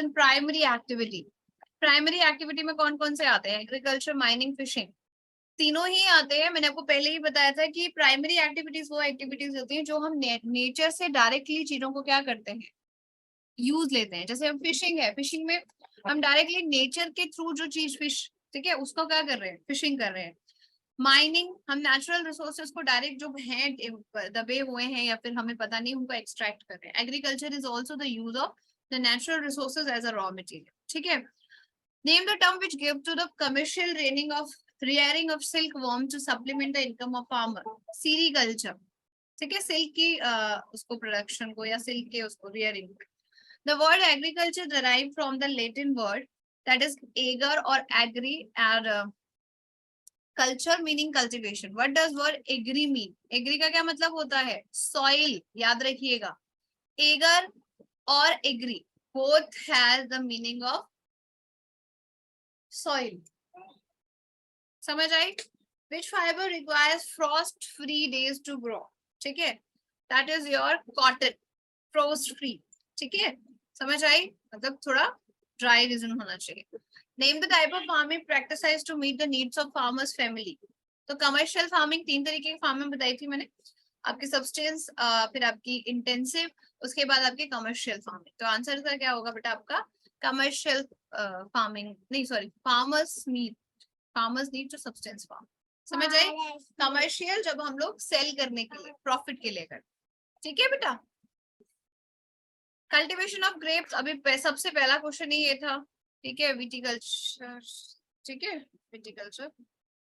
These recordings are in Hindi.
Then primary activity. Primary activity में कौन कौन से आते हैं? एग्रीकल्चर, माइनिंग, फिशिंग, तीनों ही आते हैं। मैंने आपको पहले ही बताया था कि प्राइमरी एक्टिविटीज वो एक्टिविटीज होती हैं जो हम नेचर से डायरेक्टली चीजों को क्या करते हैं, यूज लेते हैं। जैसे हम फिशिंग है, फिशिंग में हम डायरेक्टली नेचर के थ्रू जो चीज फिश, ठीक है, उसको क्या कर रहे हैं, फिशिंग कर रहे हैं। माइनिंग, हम नेचुरल रिसोर्सेज को डायरेक्ट जो हैं दबे हुए हैं या फिर हमें पता नहीं, उनको एक्सट्रैक्ट कर रहे हैं। Agriculture is also the use of the natural resources as a raw material, ठीक है। Name the term which give to the commercial rearing of silkworm to supplement the income of farmer। Sericulture, ठीक है, सिल्क की उसको प्रोडक्शन को या सिल्क के उसको rearing. The word agriculture derived from the Latin word that is ager or agri and culture meaning cultivation। What does word agri mean? Agri का क्या मतलब होता है? Soil, याद रखिएगा। Ager और agri both has the meaning of soil। समझ आई? Which fiber requires frost free days to grow? ठीक है, that is your cotton, frost free, ठीक है, समझ आई? मतलब थोड़ा ड्राई रीजन होना चाहिए। Name the type of farming practiced to meet the needs of farmers family। तो कमर्शियल फार्मिंग, 3 तरीके की फार्मिंग बताई थी मैंने, आपकी सब्सटेंस, फिर आपकी इंटेंसिव, उसके बाद आपकी कमर्शियल फार्मिंग। तो आंसर का क्या होगा बेटा आपका? कमर्शियल फार्मिंग नहीं, sorry, farmers need to substance farm. समझ आई? कमर्शियल जब हम लोग सेल करने के लिए, प्रॉफिट के लिए करते, ठीक है बेटा। कल्टीवेशन ऑफ ग्रेप्स, अभी सबसे पहला क्वेश्चन ही ये था, ठीक है। विटिकल्चर, ठीक है, viticulture.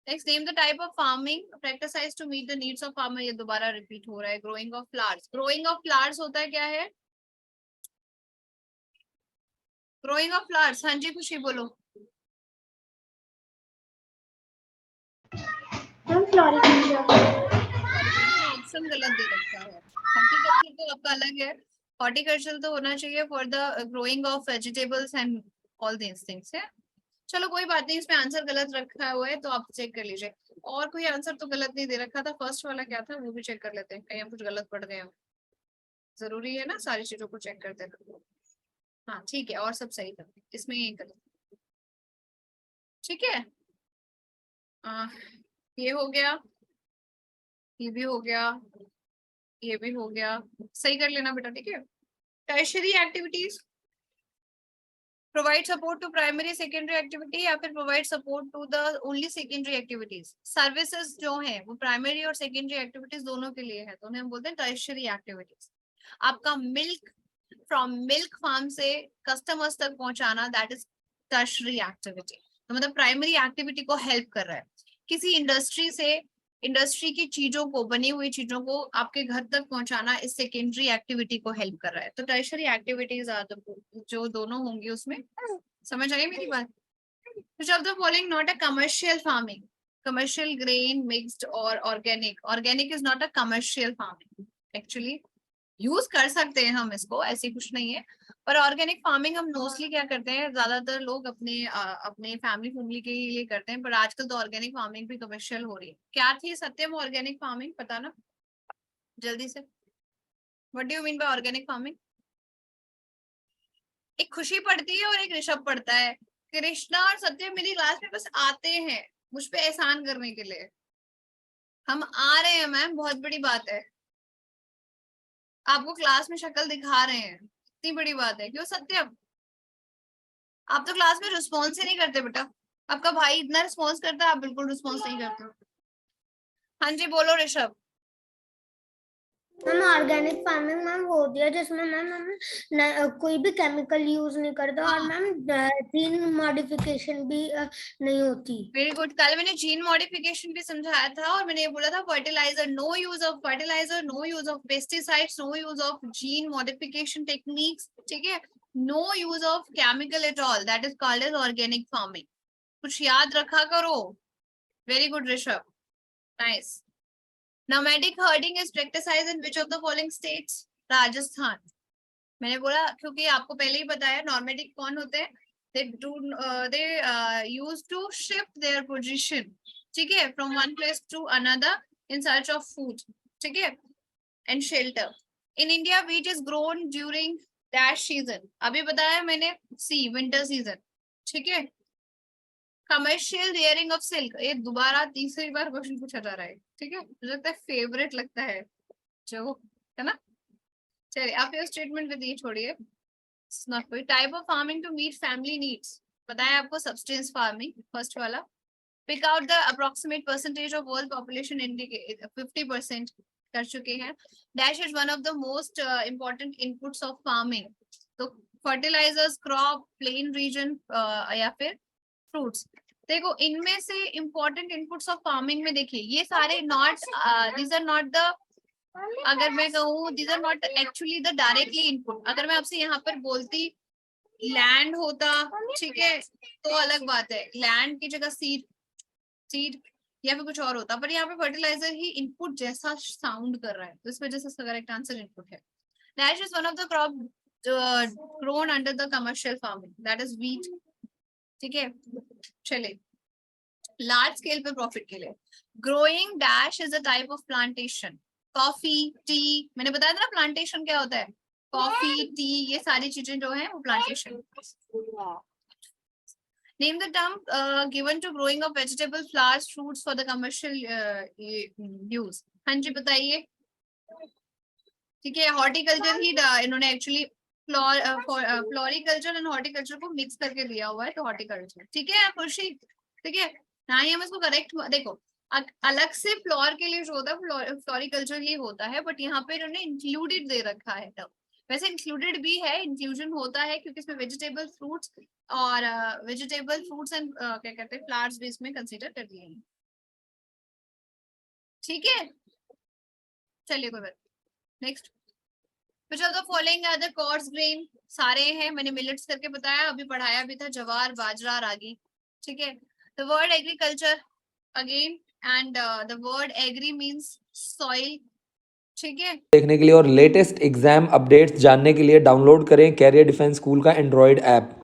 Next, name the type of farming practised to meet the needs of farmer, ये दोबारा रिपीट हो रहा है। Growing of flowers, growing of flowers होता है क्या है? ग्रोइंग ऑफ फ्लावर्स, हाँ जी खुशी बोलो। ऑप्शन गलत दे रखा है, हॉर्टिकल्चर तो आपका अलग है। हॉर्टिकल्चर तो होना चाहिए for the growing of vegetables and all these things है। चलो कोई बात नहीं, इसमें आंसर गलत रखा हुआ है तो आप चेक कर लीजिए। और कोई आंसर तो गलत नहीं दे रखा था, फर्स्ट वाला क्या था वो भी चेक कर लेते हैं, कहीं हम कुछ गलत पढ़ गए हो। जरूरी है ना सारी चीजों को चेक करते हैं। हाँ ठीक है, और सब सही था, इसमें यही गलत, ठीक है। ये हो गया, ये भी हो गया, ये भी हो गया, सही कर लेना बेटा, ठीक है। Tertiary activities, provide support to primary secondary activity या फिर provide support to the only secondary activities. Services जो है वो प्राइमरी और सेकेंडरी एक्टिविटीज दोनों के लिए है, तो उन्हें हम बोलते हैं टर्शियरी एक्टिविटीज। आपका मिल्क फ्रॉम मिल्क फार्म से कस्टमर्स तक पहुंचाना, दैट इज टर्शियरी एक्टिविटी। तो मतलब प्राइमरी एक्टिविटी को हेल्प कर रहा है। किसी इंडस्ट्री से इंडस्ट्री की चीजों को, बनी हुई चीजों को आपके घर तक पहुंचाना इस सेकेंडरी एक्टिविटी को हेल्प कर रहा है। तो टर्शियरी एक्टिविटीज जो दोनों होंगी उसमें, समझ आई मेरी बात? Which of the following not a commercial farming? Commercial grain mixed or organic? Organic is not a commercial farming. Actually, use कर सकते हैं हम इसको, ऐसी कुछ नहीं है। पर ऑर्गेनिक फार्मिंग हम मोस्टली क्या करते हैं, ज्यादातर लोग अपने फैमिली के लिए करते हैं, पर आजकल तो ऑर्गेनिक फार्मिंग भी कमर्शियल हो रही है। क्या थी सत्यम ऑर्गेनिक फार्मिंग, पता ना जल्दी से, what do you mean by organic farming? एक खुशी पढ़ती है और एक ऋषभ पढ़ता है। कृष्णा और सत्यम मेरी क्लास में बस आते हैं मुझ पे एहसान करने के लिए। हम आ रहे हैं मैम, बहुत बड़ी बात है। आपको क्लास में शक्ल दिखा रहे हैं, इतनी बड़ी बात है। क्यों सत्यम, आप तो क्लास में रिस्पॉन्स ही नहीं करते बेटा। आपका भाई इतना रिस्पॉन्स करता है, आप बिल्कुल रिस्पॉन्स नहीं करते। हाँ जी बोलो Rishabh. Ma'am organic farming ma'am वो होती है जिसमें मैम हम कोई भी केमिकल यूज नहीं करते, और मैम जीन मॉडिफिकेशन भी नहीं होती। Very good. कल मैंने जीन मॉडिफिकेशन भी समझाया था, और मैंने ये बोला था fertiliser, no use of fertiliser, no use of pesticides, no use of gene modification techniques, ठीक है, no use of chemical at all, that is called as organic farming. कुछ याद रखा करो। Very good Rishabh, nice. Nomadic herding is practiced in which of the following states? Rajasthan. मैंने बोला क्योंकि आपको पहले ही बताया नॉर्मेडिक कौन होते हैं, they used to shift their position, ठीक है, from one place to another in search of food, ठीक है, and shelter. In India, wheat is grown during dash season, अभी बताया मैंने, सी विंटर सीजन, ठीक है। कमर्शियल रियरिंग ऑफ सिल्क, ये दोबारा तीसरी बार क्वेश्चन पूछा जा रहा है, ठीक है, मुझे लगता है फेवरेट लगता है जो, है ना। चलिए आप ये स्टेटमेंट में दी छोड़िए, type of farming to meet family needs, बताया आपको सब्सटेंस फार्मिंग फर्स्ट वाला। Pick out the approximate percentage of world population, indicate 50% कर चुके हैं। Dash is one of the most important inputs of farming, तो फर्टिलाइजर्स, क्रॉप, प्लेन रीजन या फिर फ्रूट्स। देखो इनमें से इंपॉर्टेंट इनपुट्स ऑफ फार्मिंग में देखिए ये सारे not, these are not the, अगर मैं कहूँ these are not actually the directly input. अगर मैं आपसे यहाँ पर बोलती लैंड होता, ठीक है, तो अलग बात है, लैंड की जगह सीड या फिर कुछ और होता, पर यहाँ पे फर्टिलाइजर ही इनपुट जैसा साउंड कर रहा है, तो इस वजह से इसका करेक्ट आंसर इनपुट है। Dash is one of the crop grown under the commercial farming, that is wheat, ठीक है। चले लार्ज स्केल पे प्रॉफिट के लिए, growing dash is a type of plantation, coffee, T, मैंने बताया था ना प्लांटेशन क्या होता है, कॉफी, टी, ये सारी चीजें जो है वो plantation. Name the term given to growing of vegetable, flowers, fruits for the commercial use, हाँ जी बताइए, ठीक है। हॉर्टिकल्चर ही इन्होंने एक्चुअली फ्लोरिकल्चर एंड हॉर्टिकल्चर को मिक्स करके दिया हुआ है, तो हॉर्टिकल्चर, ठीक है खुशी, ठीक है ना, ही हम इसको करेक्ट देखो, अलग से फ्लोर के लिए जो होता है फ्लोरिकल्चर ही होता है, बट यहाँ पे इन्होंने इंक्लूडेड दे रखा है टर्म, वैसे इंक्लूडेड भी है, इंक्लूजन होता है क्योंकि इसमें वेजिटेबल फ्रूट्स और वेजिटेबल फ्रूट्स एंड क्या कहते हैं फ्लावर्स भी इसमें कंसीडर कर दिए हैं, ठीक है। चलिए कोई बात, next, which of the following are the coarse grain, सारे हैं, मैंने मिलेट्स करके बताया, अभी पढ़ाया भी था, जवार, बाजरा, रागी, ठीक है। the word agriculture again and the word agri means soil, ठीक है। देखने के लिए और लेटेस्ट एग्जाम अपडेट्स जानने के लिए डाउनलोड करें कैरियर डिफेंस स्कूल का एंड्रॉयड ऐप।